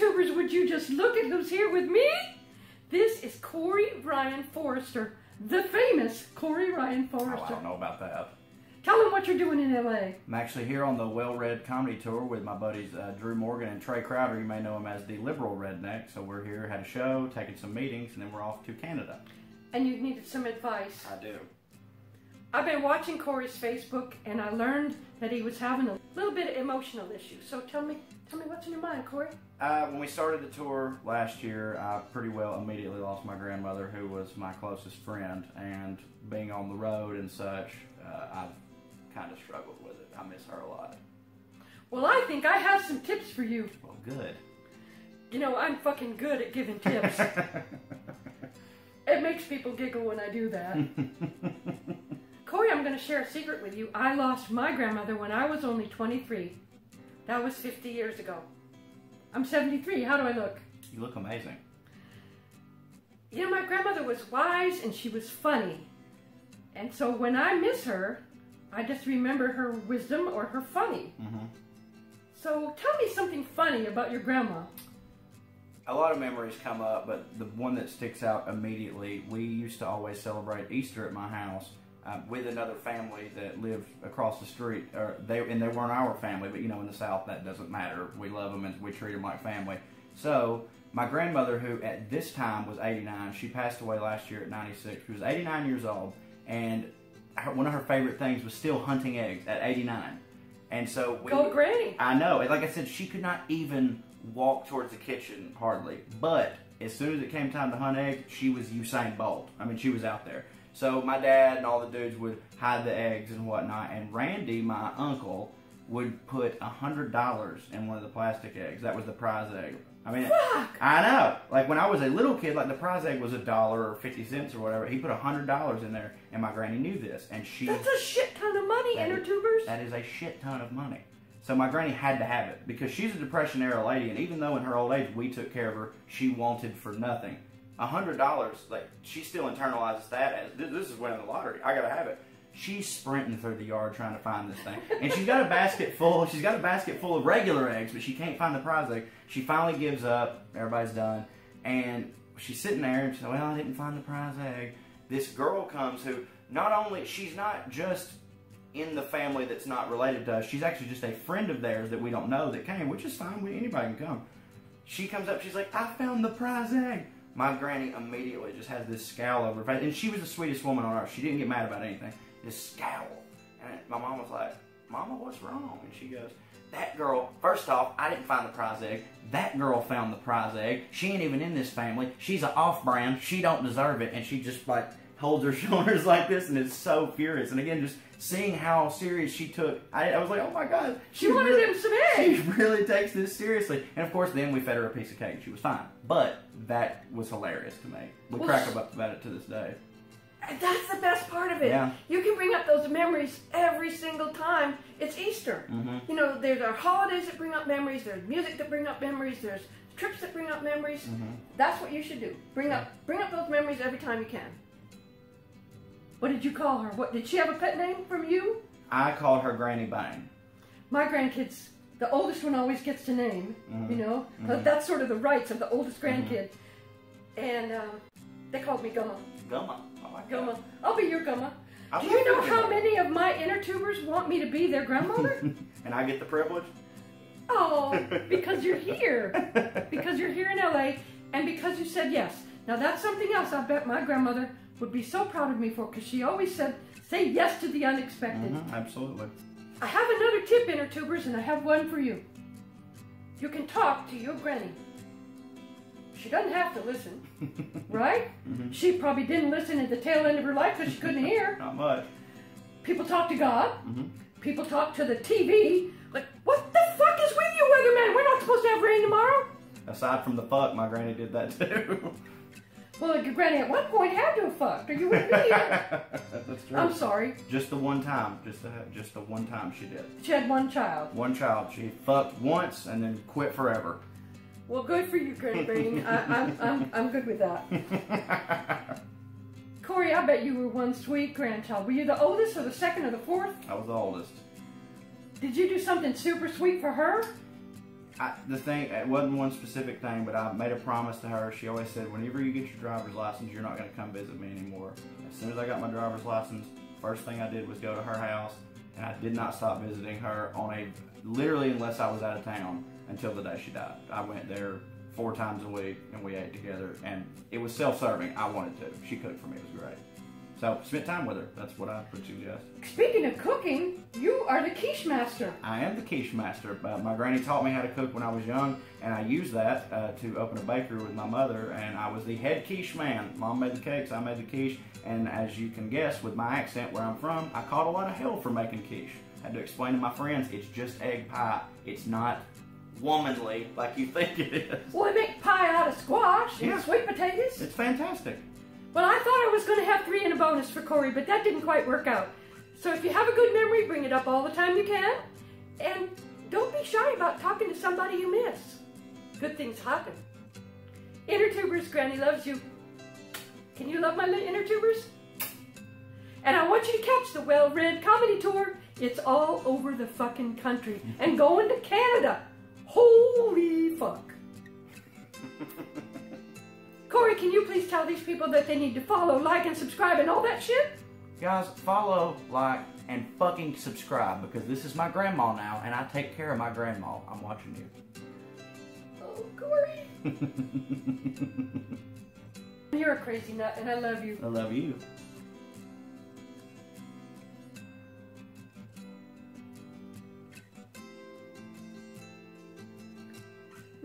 YouTubers, would you just look at who's here with me? This is Ryan Forrester, the famous Ryan Forrester. Oh, I don't know about that. Tell them what you're doing in LA. I'm actually here on the wellRED comedy tour with my buddies Drew Morgan and Trae Crowder. You may know him as the liberal Redneck. So we're here, had a show, taking some meetings, and then we're off to Canada. And you needed some advice. I do. I've been watching Corey's Facebook, and I learned that he was having a little bit of emotional issues. So tell me what's in your mind, Corey? When we started the tour last year, I pretty well immediately lost my grandmother, who was my closest friend. And being on the road and such, I've kind of struggled with it. I miss her a lot. Well, I think I have some tips for you. Well, good. You know, I'm fucking good at giving tips. It makes people giggle when I do that. Corey, I'm going to share a secret with you. I lost my grandmother when I was only 23. That was 50 years ago. I'm 73. How do I look? You look amazing. You know, my grandmother was wise and she was funny. And so when I miss her, I just remember her wisdom or her funny. Mm-hmm. So tell me something funny about your grandma. A lot of memories come up, but the one that sticks out immediately, we used to always celebrate Easter at my house with another family that lived across the street. They weren't our family, but you know, in the South that doesn't matter. We love them and we treat them like family. So my grandmother, who at this time was 89, she passed away last year at 96. She was 89 years old, and one of her favorite things was still hunting eggs at 89. And so Go Granny! I know. Like I said, she could not even walk towards the kitchen hardly. But as soon as it came time to hunt eggs, she was Usain Bolt. I mean, she was out there. So my dad and all the dudes would hide the eggs and whatnot. And Randy, my uncle, would put $100 in one of the plastic eggs. That was the prize egg. I mean, Fuck! I know. Like when I was a little kid, like the prize egg was $1 or 50 cents or whatever. He put $100 in there, and my granny knew this, and she. That's a shit ton of money, intertubers. That is a shit ton of money. So my granny had to have it because she's a Depression era lady, and even though in her old age we took care of her, she wanted for nothing. $100, like she still internalizes that as this is winning the lottery. I gotta have it. She's sprinting through the yard trying to find this thing. And she's got a basket full of regular eggs, but she can't find the prize egg. She finally gives up. Everybody's done. And she's sitting there and she's like, well, I didn't find the prize egg. This girl comes who she's not just in the family that's not related to us. She's actually just a friend of theirs that we don't know that came, which is fine. Anybody can come. She comes up. She's like, I found the prize egg. My granny immediately just has this scowl over her face. And she was the sweetest woman on earth. She didn't get mad about anything. This scowl. And my mom was like, Mama, what's wrong? And she goes, that girl, first off, I didn't find the prize egg. That girl found the prize egg. She ain't even in this family. She's an off-brand. She don't deserve it. And she just like holds her shoulders like this and is so furious. And again, just seeing how serious she took, I was like, oh my God. She wanted them some eggs. She really takes this seriously. And of course, then we fed her a piece of cake and she was fine. But that was hilarious to me. We crack up about it to this day. And that's the best part of it. Yeah. You can bring up those memories every single time it's Easter. Mm-hmm. You know, there's our holidays that bring up memories. There's music that bring up memories. There's trips that bring up memories. Mm-hmm. That's what you should do. Bring up those memories every time you can. What did you call her? What did she have a pet name from you? I called her Granny Bain. My grandkids, the oldest one always gets to name. Mm-hmm. You know, Mm-hmm. that's sort of the rights of the oldest grandkid. Mm-hmm. And they called me Gumma. Gumma. I like Gumma. that. I'll be your Gumma. I Do you know love how Gumma. many of my inner tubers want me to be their grandmother? And I get the privilege? Oh, because you're here. Because you're here in LA and because you said yes. Now that's something else I bet my grandmother would be so proud of me for, because she always said, say yes to the unexpected. Mm-hmm, absolutely. I have another tip, inner tubers, and I have one for you. You can talk to your granny. She doesn't have to listen, right? Mm-hmm. She probably didn't listen at the tail end of her life because she couldn't hear. Not much. People talk to God. Mm-hmm. People talk to the TV. Like, what the fuck is with you, weatherman? We're not supposed to have rain tomorrow. Aside from the fuck, my granny did that too. Well, your granny at one point had to have fucked. Are you with me? That's true. I'm sorry. Just the one time. Just the one time she did. She had one child. One child. She fucked once and then quit forever. Well, good for you, Granny Bain. I'm good with that. Corey, I bet you were one sweet grandchild. Were you the oldest or the second or the fourth? I was the oldest. Did you do something super sweet for her? The thing, it wasn't one specific thing, but I made a promise to her. She always said, whenever you get your driver's license, you're not going to come visit me anymore. As soon as I got my driver's license, first thing I did was go to her house, and I did not stop visiting her literally unless I was out of town until the day she died. I went there 4 times a week, and we ate together, and it was self-serving. I wanted to. She cooked for me. It was great. So, spent time with her. That's what I would suggest. Speaking of cooking, you are the quiche master. I am the quiche master. My granny taught me how to cook when I was young, and I used that to open a bakery with my mother, and I was the head quiche man. Mom made the cakes, I made the quiche, and as you can guess, with my accent where I'm from, I caught a lot of hell for making quiche. I had to explain to my friends, it's just egg pie. It's not womanly like you think it is. Well, they make pie out of squash and sweet potatoes. It's fantastic. Well, I thought I was going to have 3 in a bonus for Corey, but that didn't quite work out. So if you have a good memory, bring it up all the time you can. And don't be shy about talking to somebody you miss. Good things happen. Inner tubers, Granny loves you. Can you love my inner tubers? And I want you to catch the wellRED comedy tour. It's all over the fucking country. And going to Canada. Holy fuck. Corey, can you please tell these people that they need to follow, like, and subscribe and all that shit? Guys, follow, like, and fucking subscribe, because this is my grandma now, and I take care of my grandma. I'm watching you. Oh, Corey. You're a crazy nut, and I love you. I love you.